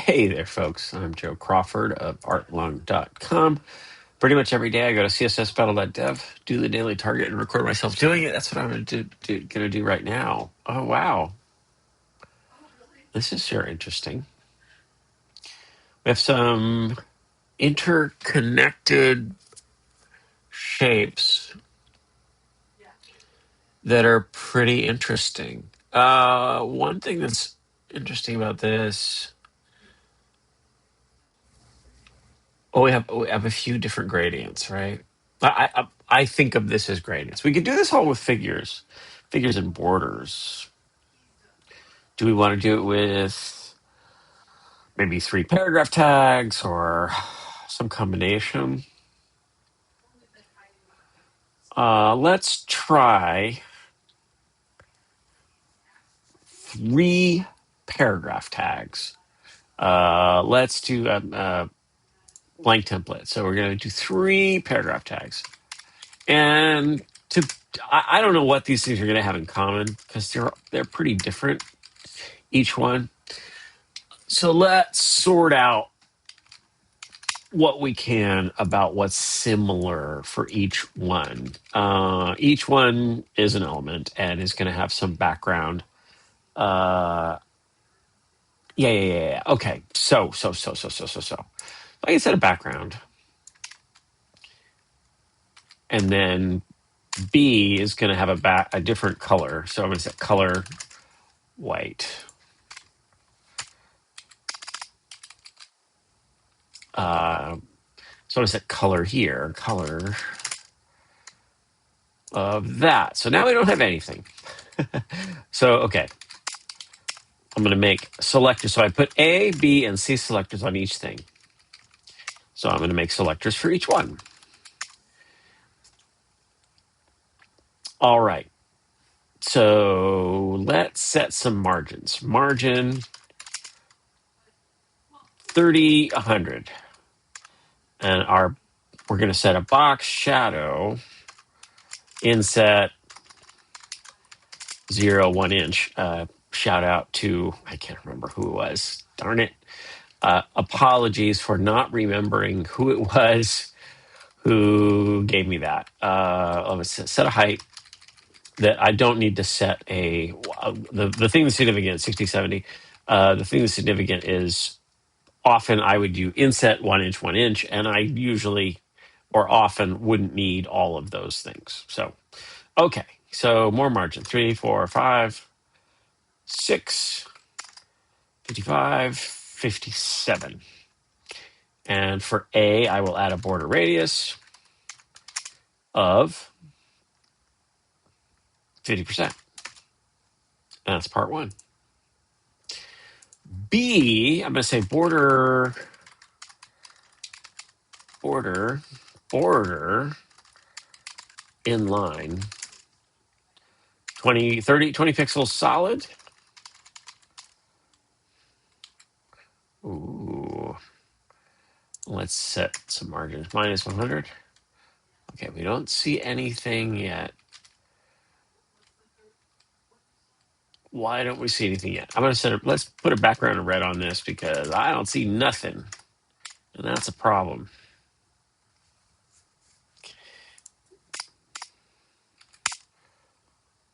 Hey there, folks. I'm Joe Crawford of artlung.com. Pretty much every day I go to CSSBattle.dev, do the daily target, and record myself doing it. That's what I'm going to do right now. Oh, wow. This is sure interesting. We have some interconnected shapes that are pretty interesting. One thing that's interesting about this... we have a few different gradients, right? I think of this as gradients. We could do this all with figures and borders. Do we want to do it with maybe 3 paragraph tags or some combination? Let's try 3 paragraph tags. Let's do a blank template. So we're going to do 3 paragraph tags. And I don't know what these things are going to have in common because they're pretty different, each one. So let's sort out what we can about what's similar for each one. Each one is an element and is going to have some background. Yeah. Okay. So. Like I said, a background, and then B is going to have a different color. So I'm going to set color white. So I'm going to set color here, color of that. So now we don't have anything. So, okay. I'm going to make selectors. So I put A, B, and C selectors on each thing. So I'm going to make selectors for each one. All right. So let's set some margins. Margin 30, 100. And we're going to set a box shadow inset 0, 1 inch. Shout out to, I can't remember who it was. Darn it. Apologies for not remembering who it was who gave me that. Let's set a height that I don't need to set the thing that's significant, 60, 70. The thing that's significant is often I would do inset 1 inch, 1 inch, and I usually or often wouldn't need all of those things. So, okay. So more margin, 3, 4, 5, 6, 55, 57. And for A, I will add a border radius of 50%. And that's part 1. B, I'm going to say border inline 20 pixels solid. Ooh, let's set some margins. Minus 100. Okay, we don't see anything yet. Why don't we see anything yet? I'm going to let's put a background of red on this because I don't see nothing, and that's a problem.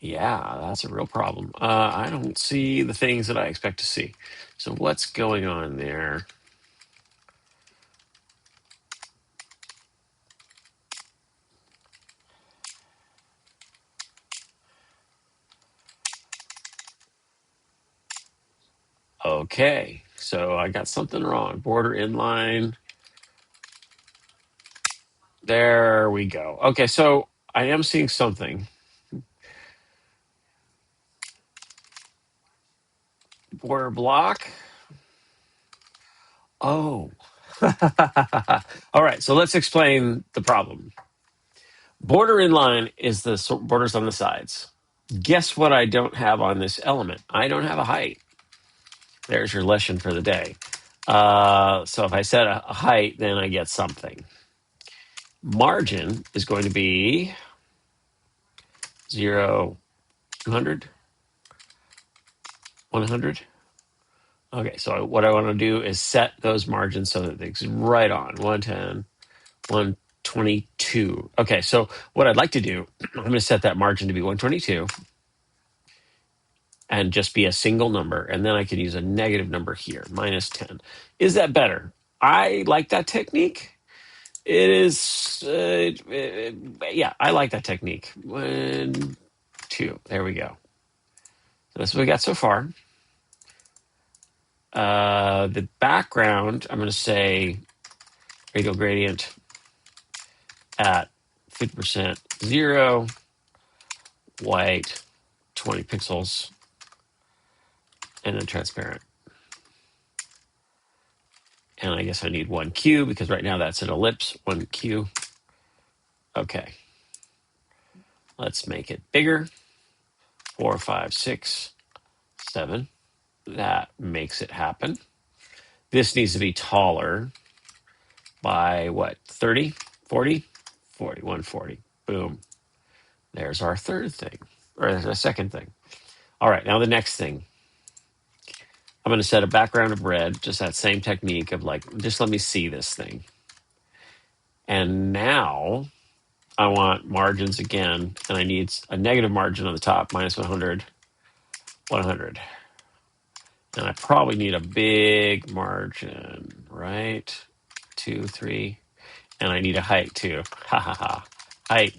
Yeah, that's a real problem. I don't see the things that I expect to see. So what's going on there? Okay, so I got something wrong. Border inline. There we go. Okay, so I am seeing something. Border block. Oh. All right, so let's explain the problem. Border inline is the borders on the sides. Guess what I don't have on this element? I don't have a height. There's your lesson for the day. So if I set a height, then I get something. Margin is going to be 0, 200, 100, Okay, so what I want to do is set those margins so that it's right on 110, 122. Okay, so what I'd like to do, I'm going to set that margin to be 122 and just be a single number. And then I can use a negative number here, minus 10. Is that better? I like that technique. It is, yeah, I like that technique. 1, 2, there we go. So that's what we got so far. The background, I'm going to say radial gradient at 50% 0, white, 20 pixels, and then transparent. And I guess I need 1Q because right now that's an ellipse, 1Q. Okay. Let's make it bigger. 4, 5, 6, 7. That makes it happen. This needs to be taller by what? 30, 40, 40, 140. Boom. There's our third thing, or there's a second thing. All right, now the next thing. I'm going to set a background of red, just that same technique of like, just let me see this thing. And now I want margins again, and I need a negative margin on the top, minus 100, 100. And I probably need a big margin, right? 2, 3. And I need a height too. Ha ha ha. Height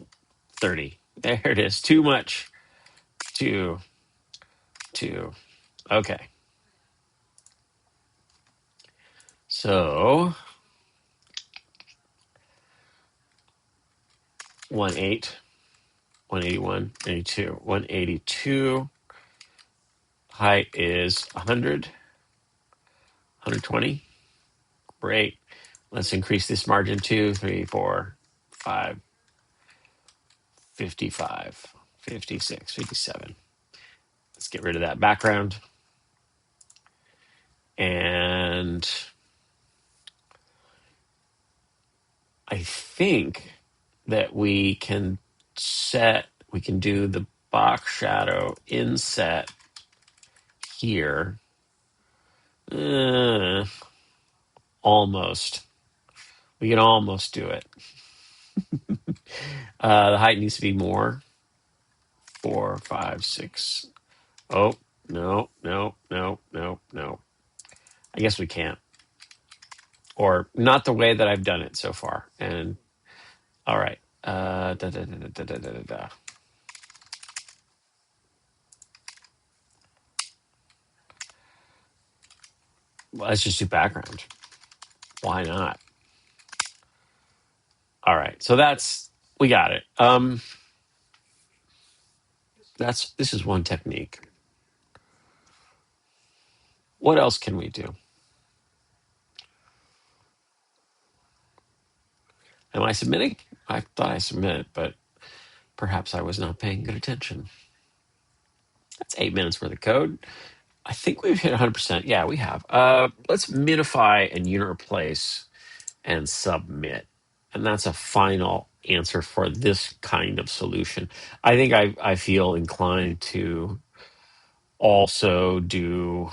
30. There it is. Too much. 2, 2. Okay. So 18, 181, 82. 182. Height is 100, 120. Great. Let's increase this margin 2, 3, 4, 5, 55, 56, 57. Let's get rid of that background. And I think that we can do the box shadow inset here. Almost. We can almost do it. The height needs to be more. 4, 5, 6. Oh, no, no, no, no, no. I guess we can't. Or not the way that I've done it so far. And all right. Let's just do background. Why not? All right. So we got it. This is one technique. What else can we do? Am I submitting? I thought I submitted, but perhaps I was not paying good attention. That's 8 minutes worth of code. I think we've hit 100%. Yeah, we have. Let's minify and unit replace and submit. And that's a final answer for this kind of solution. I think I feel inclined to also do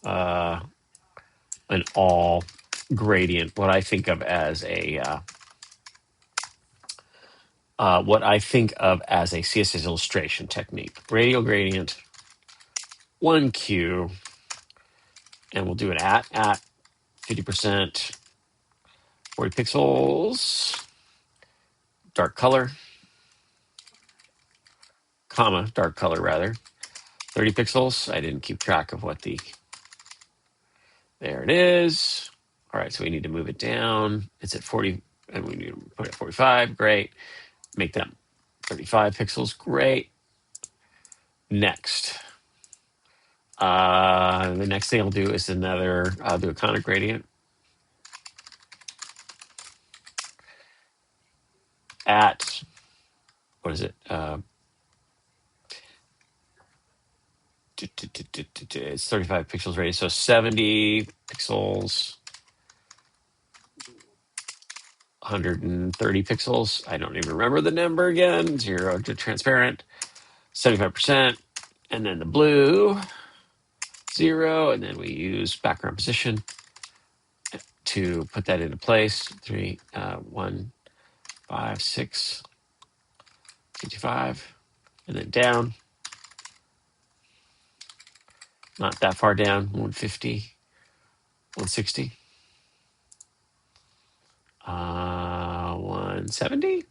an all gradient, what I think of as a CSS illustration technique. Radial gradient, 1Q, and we'll do it at 50%, 40 pixels, dark color, comma, dark color rather, 30 pixels. I didn't keep track of there it is. All right, so we need to move it down. It's at 40, and we need to put it at 45. Great. Make that 35 pixels. Great. Next. The next thing I'll do is I'll do a conic gradient at, what is it? It's 35 pixels radius, so 70 pixels, 130 pixels. I don't even remember the number again. 0 to transparent, 75%. And then the blue, 0, and then we use background position to put that into place. 3, 1, 5, 6, 55, and then down. Not that far down. 150, 160, 170.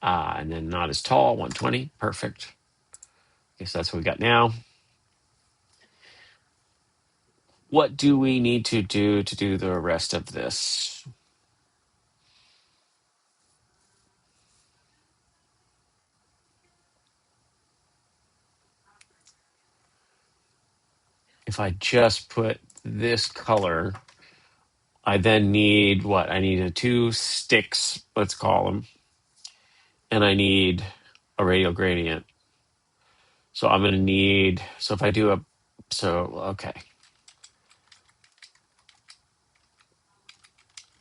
And then not as tall. 120. Perfect. Guess that's what we got now. What do we need to do the rest of this? If I just put this color, I then need what? I need 2 sticks, let's call them. And I need a radial gradient. So I'm going to need, so if I do okay.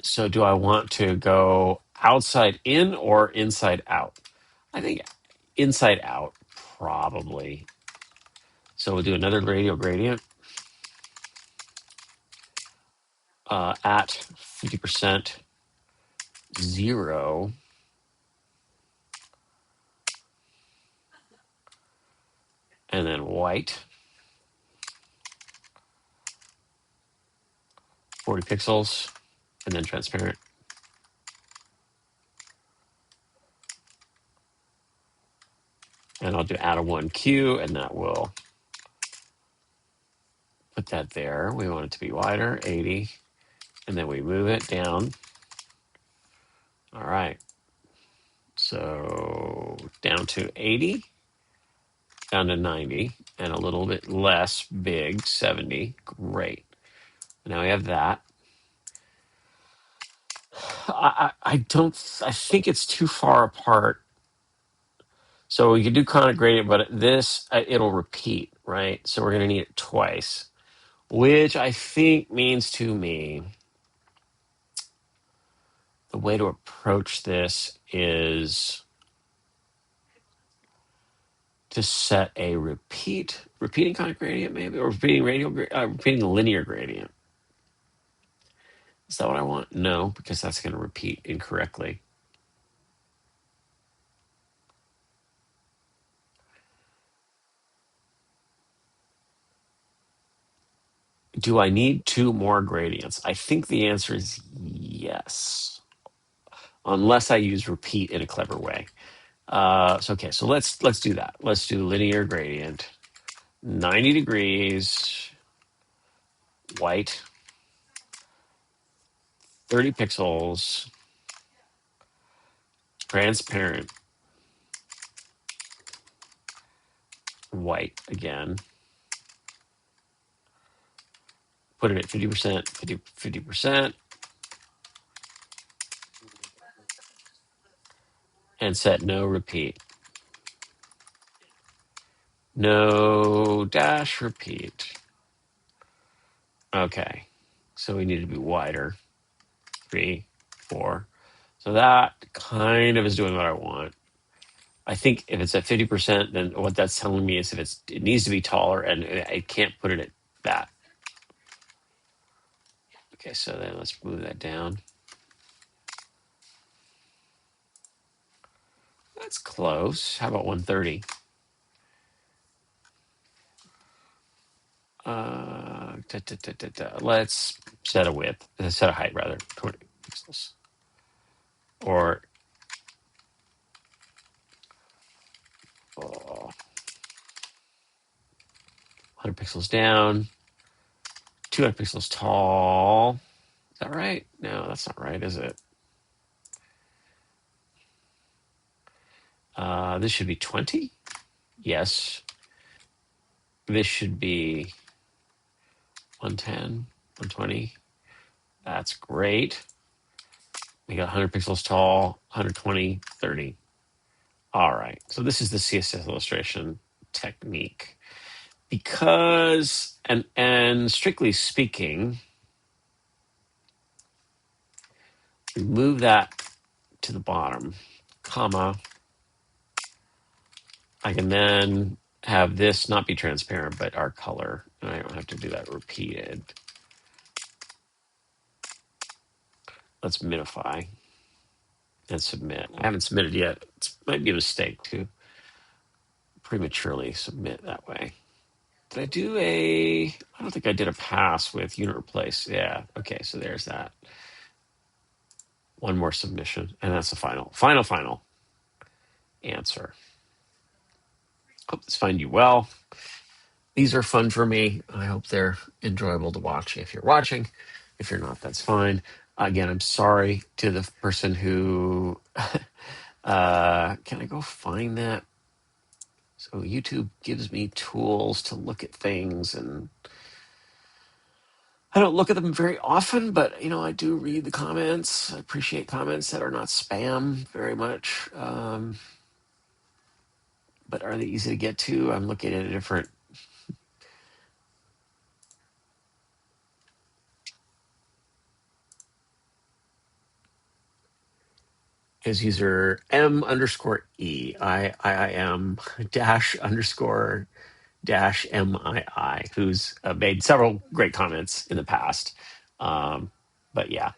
So do I want to go outside in or inside out? I think inside out, probably. So we'll do another radial gradient at 50%, 0. And then white, 40 pixels, and then transparent. And I'll do add a 1Q, and that will put that there. We want it to be wider, 80. And then we move it down. All right. So down to 80, down to 90, and a little bit less big, 70. Great. Now we have that. I think it's too far apart. So we could do conic gradient, but this, it'll repeat, right? So we're going to need it twice, which I think means to me the way to approach this is to set a repeating conic gradient maybe, or repeating linear gradient. Is that what I want? No, because that's going to repeat incorrectly. Do I need 2 more gradients? I think the answer is yes, unless I use repeat in a clever way. So let's do that. Let's do linear gradient, 90 degrees, white, 30 pixels, transparent, white again. Put it at 50%, 50%, and set no repeat. No dash repeat. Okay, so we need to be wider. 3, 4. So that kind of is doing what I want. I think if it's at 50%, then what that's telling me is it needs to be taller, and I can't put it at that. Okay, so then let's move that down. That's close. How about 130? Let's set a width, set a height rather, 20 pixels. Or 100 pixels down, 200 pixels tall. Is that right? No, that's not right, is it? This should be 20. Yes. This should be 110, 120. That's great. We got 100 pixels tall, 120, 30. All right. So this is the CSS illustration technique. Because, and strictly speaking, we move that to the bottom, comma. I can then have this not be transparent, but our color I don't have to do that repeated. Let's minify and submit. I haven't submitted yet. It might be a mistake to prematurely submit that way. Did I do I don't think I did a pass with unit replace. Yeah. Okay. So there's that. One more submission, and that's the final answer. Hope this find you well. These are fun for me. I hope they're enjoyable to watch if you're watching. If you're not, that's fine. Again, I'm sorry to the person who can I go find that? So YouTube gives me tools to look at things, and I don't look at them very often, but I do read the comments. I appreciate comments that are not spam very much. But are they easy to get to? I'm looking at a different. His user M_E_I_I_M -_MII, who's made several great comments in the past. But yeah,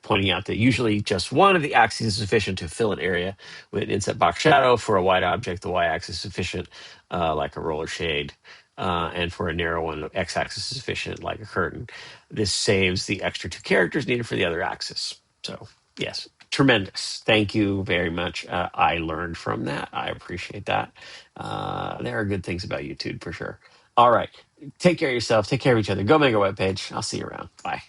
pointing out that usually just one of the axes is sufficient to fill an area with an inset box shadow. For a wide object, the y-axis is sufficient, like a roller shade. And for a narrow one, the x-axis is sufficient, like a curtain. This saves the extra 2 characters needed for the other axis. So yes, tremendous. Thank you very much. I learned from that. I appreciate that. There are good things about YouTube for sure. All right. Take care of yourself. Take care of each other. Go make a webpage. I'll see you around. Bye.